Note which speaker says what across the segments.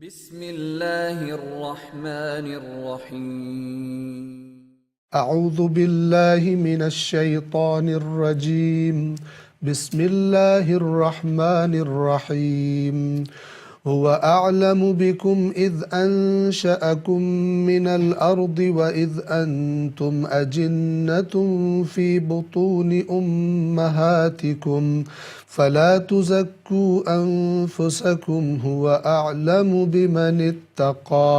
Speaker 1: بسم اللہ الرحمن الرحیم
Speaker 2: اعوذ باللہ من الشیطان الرجیم بسم اللہ الرحمن الرحیم هو اعلم بكم اذ انشأكم من الارض واذ انتم اجنة في بطون امہاتكم فلا تزكوا انفسكم هو اعلم بمن اتقى۔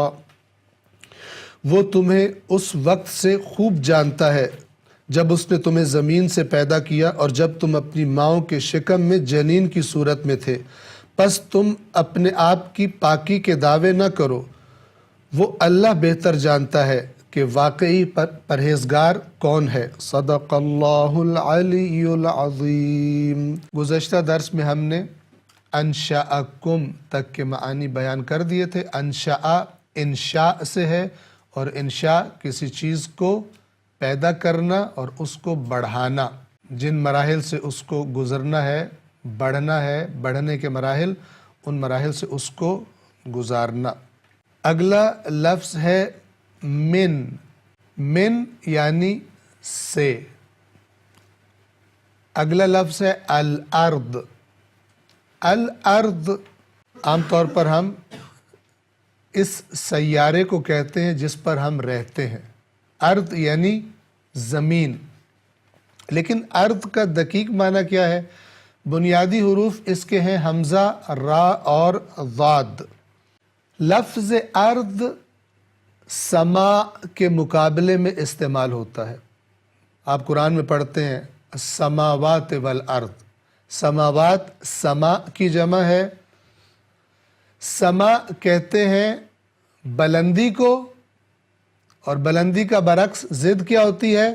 Speaker 2: وہ تمہیں اس وقت سے خوب جانتا ہے جب اس نے تمہیں زمین سے پیدا کیا اور جب تم اپنی ماؤں کے شکم میں جنین کی صورت میں تھے، پس تم اپنے آپ کی پاکی کے دعوے نہ کرو، وہ اللہ بہتر جانتا ہے کہ واقعی پرہیزگار کون ہے۔ صدق اللہ العلی العظیم۔ گزشتہ درس میں ہم نے انشأکم تک کے معانی بیان کر دیے تھے۔ انشاء انشاء سے ہے، اور انشاء کسی چیز کو پیدا کرنا اور اس کو بڑھانا، جن مراحل سے اس کو گزرنا ہے، بڑھنا ہے، بڑھنے کے مراحل، ان مراحل سے اس کو گزارنا۔ اگلا لفظ ہے من۔ من یعنی سے۔ اگلا لفظ ہے الارض۔ الارض عام طور پر ہم اس سیارے کو کہتے ہیں جس پر ہم رہتے ہیں۔ ارض یعنی زمین، لیکن ارض کا دقیق معنی کیا ہے؟ بنیادی حروف اس کے ہیں حمزہ، را اور ضاد۔ لفظ ارض سماء کے مقابلے میں استعمال ہوتا ہے۔ آپ قرآن میں پڑھتے ہیں السماوات والارض۔ سماوات سما کی جمع ہے۔ سما کہتے ہیں بلندی کو، اور بلندی کا برعکس ضد کیا ہوتی ہے؟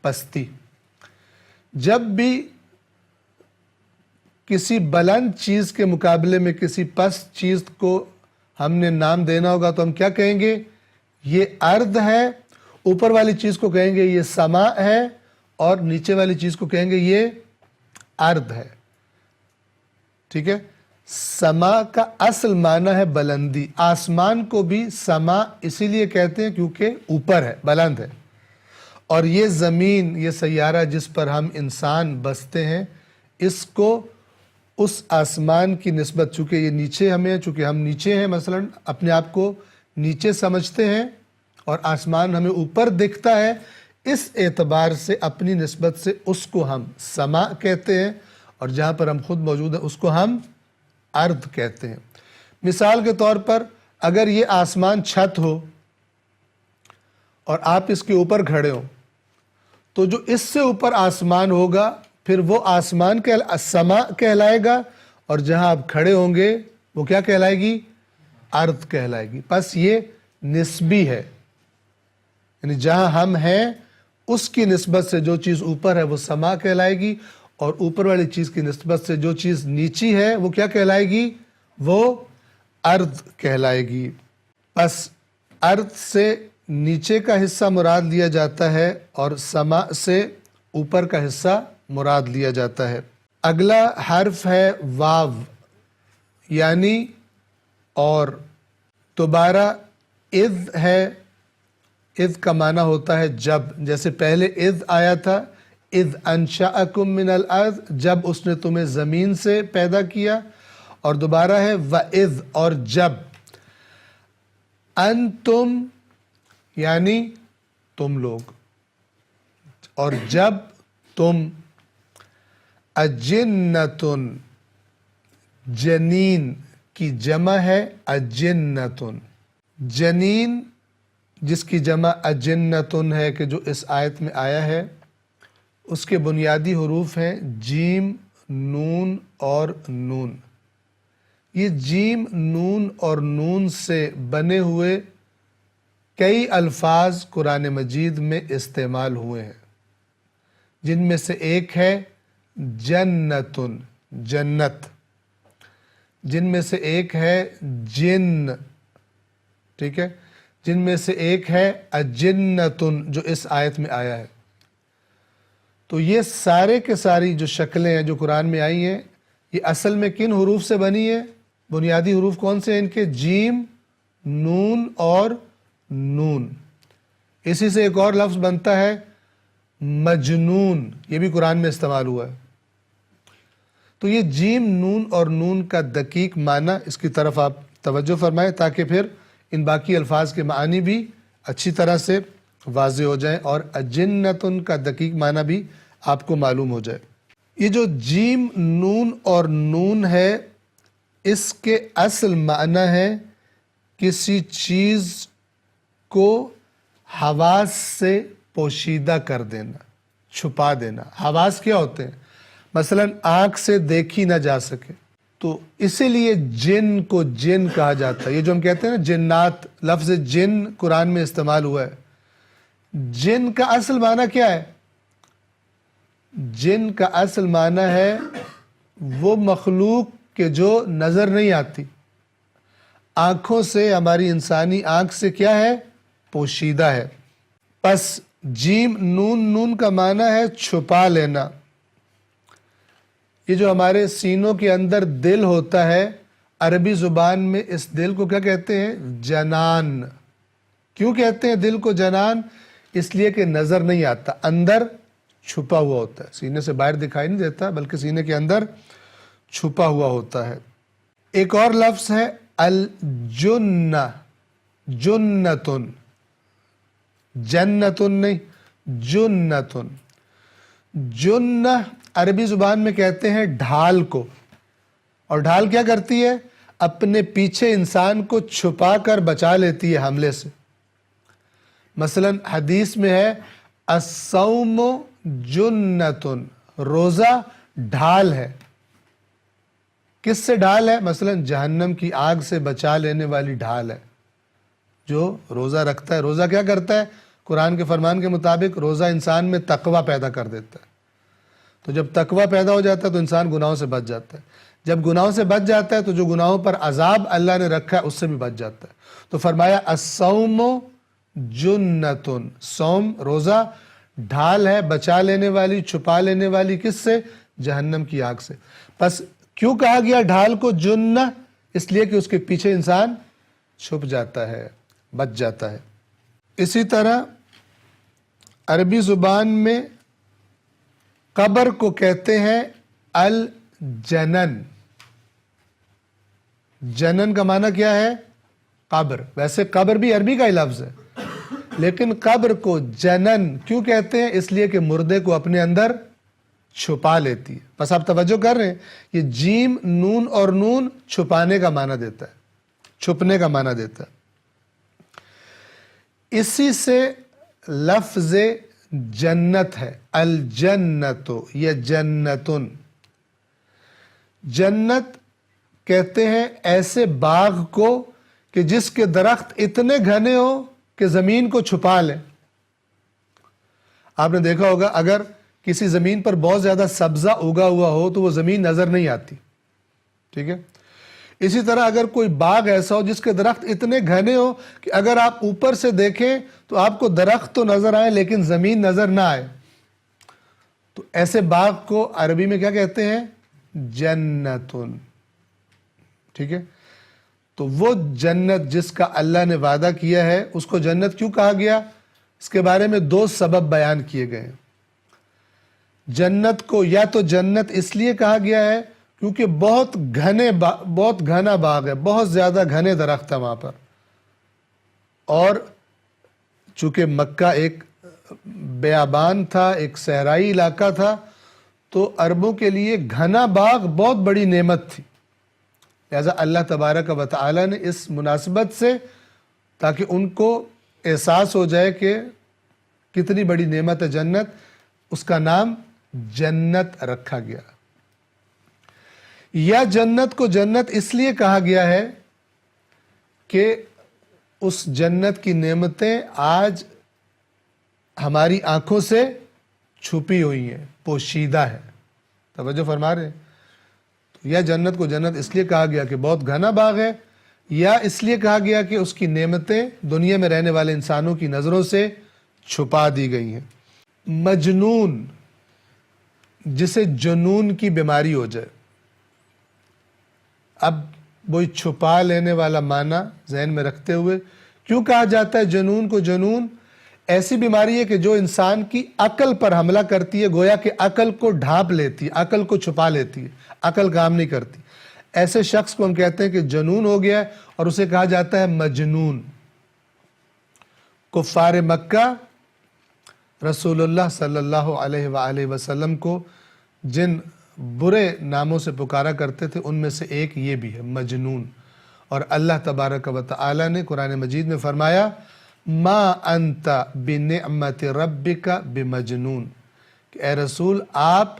Speaker 2: پستی۔ جب بھی کسی بلند چیز کے مقابلے میں کسی پست چیز کو ہم نے نام دینا ہوگا تو ہم کیا کہیں گے؟ یہ ارض ہے۔ اوپر والی چیز کو کہیں گے یہ سما ہے، اور نیچے والی چیز کو کہیں گے یہ ارض ہے۔ ٹھیک ہے؟ سما کا اصل معنی ہے بلندی۔ آسمان کو بھی سما اسی لیے کہتے ہیں کیونکہ اوپر ہے، بلند ہے۔ اور یہ زمین، یہ سیارہ جس پر ہم انسان بستے ہیں، اس کو اس آسمان کی نسبت، چونکہ یہ نیچے ہمیں، چونکہ ہم نیچے ہیں، مثلا اپنے آپ کو نیچے سمجھتے ہیں اور آسمان ہمیں اوپر دکھتا ہے، اس اعتبار سے اپنی نسبت سے اس کو ہم سما کہتے ہیں، اور جہاں پر ہم خود موجود ہیں اس کو ہم ارض کہتے ہیں۔ مثال کے طور پر اگر یہ آسمان چھت ہو اور آپ اس کے اوپر کھڑے ہو، تو جو اس سے اوپر آسمان ہوگا پھر وہ آسمان سما کہلائے گا، اور جہاں آپ کھڑے ہوں گے وہ کیا کہلائے گی؟ ارض کہلائے گی۔ پس یہ نسبی ہے، یعنی جہاں ہم ہیں اس کی نسبت سے جو چیز اوپر ہے وہ سما کہلائے گی، اور اوپر والی چیز کی نسبت سے جو چیز نیچی ہے وہ کیا کہلائے گی؟ وہ ارض کہلائے گی۔ پس ارض سے نیچے کا حصہ مراد لیا جاتا ہے، اور سما سے اوپر کا حصہ مراد لیا جاتا ہے۔ اگلا حرف ہے واو، یعنی اور۔ دوبارہ اذ ہے۔ اذ کا معنی ہوتا ہے جب، جیسے پہلے اذ آیا تھا، اذ انشأکم من الارض، جب اس نے تمہیں زمین سے پیدا کیا، اور دوبارہ ہے وَإِذْ، اور جب۔ انتم یعنی تم لوگ، اور جب تم۔ اجنتن جنین کی جمع ہے اجنتن۔ جنین جس کی جمع اجنتن ہے کہ جو اس آیت میں آیا ہے، اس کے بنیادی حروف ہیں جیم، نون اور نون۔ یہ جیم، نون اور نون سے بنے ہوئے کئی الفاظ قرآن مجید میں استعمال ہوئے ہیں، جن میں سے ایک ہے جنتن، جنت۔ جن میں سے ایک ہے جن، ٹھیک ہے؟ جن میں سے ایک ہے اجنتن جو اس آیت میں آیا ہے۔ تو یہ سارے کے ساری جو شکلیں ہیں جو قرآن میں آئی ہیں، یہ اصل میں کن حروف سے بنی ہے؟ بنیادی حروف کون سے ہیں ان کے؟ جیم، نون اور نون۔ اسی سے ایک اور لفظ بنتا ہے مجنون، یہ بھی قرآن میں استعمال ہوا ہے۔ تو یہ جیم، نون اور نون کا دقیق معنی، اس کی طرف آپ توجہ فرمائیں تاکہ پھر ان باقی الفاظ کے معنی بھی اچھی طرح سے واضح ہو جائیں اور اجنتن کا دقیق معنی بھی آپ کو معلوم ہو جائے۔ یہ جو جیم، نون اور نون ہے، اس کے اصل معنی ہے کسی چیز کو حواس سے پوشیدہ کر دینا، چھپا دینا۔ حواس کیا ہوتے ہیں؟ مثلا آنکھ سے دیکھی نہ جا سکے، تو اسی لیے جن کو جن کہا جاتا ہے۔ یہ جو ہم کہتے ہیں نا جنات، لفظ جن قرآن میں استعمال ہوا ہے۔ جن کا اصل معنی کیا ہے؟ جن کا اصل معنی ہے وہ مخلوق کہ جو نظر نہیں آتی، آنکھوں سے، ہماری انسانی آنکھ سے کیا ہے؟ پوشیدہ ہے۔ پس جیم، نون، نون کا معنی ہے چھپا لینا۔ یہ جو ہمارے سینوں کے اندر دل ہوتا ہے، عربی زبان میں اس دل کو کیا کہتے ہیں؟ جنان۔ کیوں کہتے ہیں دل کو جنان؟ اس لیے کہ نظر نہیں آتا، اندر چھپا ہوا ہوتا ہے، سینے سے باہر دکھائی نہیں دیتا بلکہ سینے کے اندر چھپا ہوا ہوتا ہے۔ ایک اور لفظ ہے الجنہ، جنتن، جنتن نہیں، جنتن۔ جنہ عربی زبان میں کہتے ہیں ڈھال کو، اور ڈھال کیا کرتی ہے؟ اپنے پیچھے انسان کو چھپا کر بچا لیتی ہے حملے سے۔ مثلا حدیث میں ہے الصوم جنتن، روزہ ڈھال ہے۔ کس سے ڈھال ہے؟ مثلا جہنم کی آگ سے بچا لینے والی ڈھال ہے۔ جو روزہ رکھتا ہے، روزہ کیا کرتا ہے؟ قرآن کے فرمان کے مطابق روزہ انسان میں تقوی پیدا کر دیتا ہے۔ تو جب تقوی پیدا ہو جاتا ہے تو انسان گناہوں سے بچ جاتا ہے۔ جب گناہوں سے بچ جاتا ہے تو جو گناہوں پر عذاب اللہ نے رکھا ہے اس سے بھی بچ جاتا ہے۔ تو فرمایا الصوم جنتن، صوم روزہ ڈھال ہے، بچا لینے والی، چھپا لینے والی، کس سے؟ جہنم کی آگ سے۔ پس کیوں کہا گیا ڈھال کو جنہ؟ اس لیے کہ اس کے پیچھے انسان چھپ جاتا ہے، بچ جاتا ہے۔ اسی طرح عربی زبان میں قبر کو کہتے ہیں الجنن۔ جنن کا معنی کیا ہے؟ قبر۔ ویسے قبر بھی عربی کا ہی لفظ ہے، لیکن قبر کو جنن کیوں کہتے ہیں؟ اس لیے کہ مردے کو اپنے اندر چھپا لیتی ہے۔ بس آپ توجہ کر رہے ہیں، یہ جیم، نون اور نون چھپانے کا معنی دیتا ہے، چھپنے کا معنی دیتا ہے۔ اسی سے لفظ جنت ہے، الجنت یا جنتن۔ جنت کہتے ہیں ایسے باغ کو کہ جس کے درخت اتنے گھنے ہو کہ زمین کو چھپا لیں۔ آپ نے دیکھا ہوگا اگر کسی زمین پر بہت زیادہ سبزہ اگا ہوا ہو تو وہ زمین نظر نہیں آتی، ٹھیک ہے؟ اسی طرح اگر کوئی باغ ایسا ہو جس کے درخت اتنے گھنے ہو کہ اگر آپ اوپر سے دیکھیں تو آپ کو درخت تو نظر آئے لیکن زمین نظر نہ آئے، تو ایسے باغ کو عربی میں کیا کہتے ہیں؟ جنتن، ٹھیک ہے؟ تو وہ جنت جس کا اللہ نے وعدہ کیا ہے اس کو جنت کیوں کہا گیا؟ اس کے بارے میں دو سبب بیان کیے گئے ہیں۔ جنت کو یا تو جنت اس لیے کہا گیا ہے کیونکہ بہت گھنا باغ ہے، بہت زیادہ گھنے درخت ہے وہاں پر، اور چونکہ مکہ ایک بیابان تھا، ایک صحرائی علاقہ تھا، تو عربوں کے لیے گھنا باغ بہت بڑی نعمت تھی۔ لہذا اللہ تبارک و تعالی نے اس مناسبت سے، تاکہ ان کو احساس ہو جائے کہ کتنی بڑی نعمت ہے جنت، اس کا نام جنت رکھا گیا۔ یا جنت کو جنت اس لیے کہا گیا ہے کہ اس جنت کی نعمتیں آج ہماری آنکھوں سے چھپی ہوئی ہیں، پوشیدہ ہے۔ توجہ فرما رہے ہیں؟ تو یا جنت کو جنت اس لیے کہا گیا کہ بہت گھنا باغ ہے، یا اس لیے کہا گیا کہ اس کی نعمتیں دنیا میں رہنے والے انسانوں کی نظروں سے چھپا دی گئی ہیں۔ مجنون، جسے جنون کی بیماری ہو جائے۔ اب وہی چھپا لینے والا معنی ذہن میں رکھتے ہوئے کیوں کہا جاتا ہے جنون کو جنون؟ ایسی بیماری ہے کہ جو انسان کی عقل پر حملہ کرتی ہے، گویا کہ عقل کو ڈھانپ لیتی ہے، عقل کو چھپا لیتی ہے، عقل کام نہیں کرتی۔ ایسے شخص کو ہم کہتے ہیں کہ جنون ہو گیا ہے، اور اسے کہا جاتا ہے مجنون۔ کفار مکہ رسول اللہ صلی اللہ علیہ وآلہ وسلم کو جن برے ناموں سے پکارا کرتے تھے ان میں سے ایک یہ بھی ہے، مجنون۔ اور اللہ تبارک و تعالی نے قرآن مجید میں فرمایا ما انت بنعمت ربک بمجنون، کہ اے رسول آپ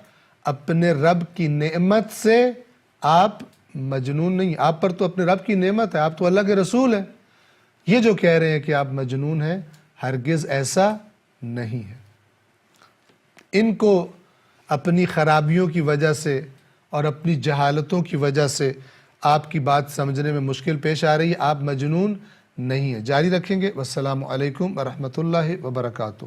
Speaker 2: اپنے رب کی نعمت سے آپ مجنون نہیں، آپ پر تو اپنے رب کی نعمت ہے، آپ تو اللہ کے رسول ہیں۔ یہ جو کہہ رہے ہیں کہ آپ مجنون ہیں، ہرگز ایسا نہیں ہے۔ ان کو اپنی خرابیوں کی وجہ سے اور اپنی جہالتوں کی وجہ سے آپ کی بات سمجھنے میں مشکل پیش آ رہی ہے، آپ مجنون نہیں ہیں۔ جاری رکھیں گے۔ والسلام علیکم ورحمۃ اللہ وبرکاتہ۔